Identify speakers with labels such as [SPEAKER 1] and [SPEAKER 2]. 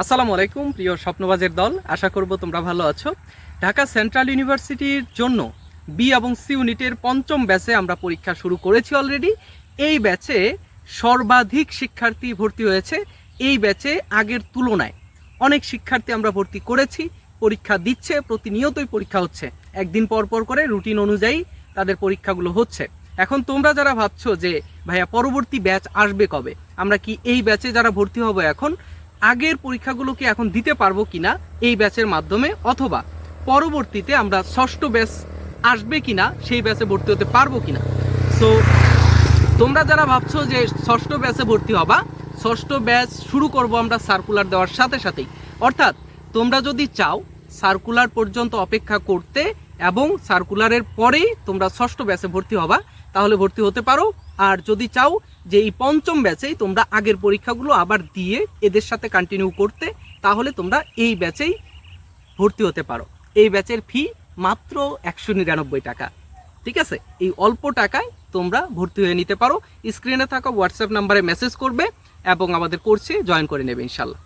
[SPEAKER 1] আসসালামু আলাইকুম প্রিয় স্বপ্নবাজের দল, আশা করব তোমরা ভালো আছো। ঢাকা সেন্ট্রাল ইউনিভার্সিটির জন্য বি এবং সি ইউনিটের পঞ্চম ব্যাচে আমরা পরীক্ষা শুরু করেছি অলরেডি। এই ব্যাচে সর্বাধিক শিক্ষার্থী ভর্তি হয়েছে। এই ব্যাচে আগের তুলনায় অনেক শিক্ষার্থী আমরা ভর্তি করেছি, পরীক্ষা দিচ্ছে, প্রতিনিয়তই পরীক্ষা হচ্ছে, একদিন পর পর করে রুটিন অনুযায়ী তাদের পরীক্ষাগুলো হচ্ছে। এখন তোমরা যারা ভাবছো যে ভাইয়া পরবর্তী ব্যাচ আসবে কবে, আমরা কি এই ব্যাচে যারা ভর্তি হব এখন আগের পরীক্ষাগুলো কি এখন দিতে পারবো কিনা এই ব্যাচের মাধ্যমে, অথবা পরবর্তীতে আমরা ষষ্ঠ ব্যাচ আসবে কিনা সেই ব্যাচে ভর্তি হতে পারবো কিনা। সো তোমরা যারা ভাবছো যে ষষ্ঠ ব্যাচে ভর্তি হবা, ষষ্ঠ ব্যাচ শুরু করব আমরা সার্কুলার দেওয়ার সাথে সাথেই। অর্থাৎ তোমরা যদি চাও সার্কুলার পর্যন্ত অপেক্ষা করতে এবং সার্কুলারের পরেই তোমরা ষষ্ঠ ব্যাচে ভর্তি হবা, তাহলে ভর্তি হতে পারো। আর যদি চাও যে এই পঞ্চম ব্যাচেই তোমরা আগের পরীক্ষাগুলো আবার দিয়ে এদের সাথে কন্টিনিউ করতে, তাহলে তোমরা এই ব্যাচেই ভর্তি হতে পারো। এই ব্যাচের ফি মাত্র 199 টাকা। ঠিক আছে, এই অল্প টাকায় তোমরা ভর্তি হয়ে নিতে পারো। স্ক্রিনে থাকা হোয়াটসঅ্যাপ নাম্বারে মেসেজ করবে এবং আমাদের কোর্সে জয়েন করে নেবে ইনশাল্লাহ।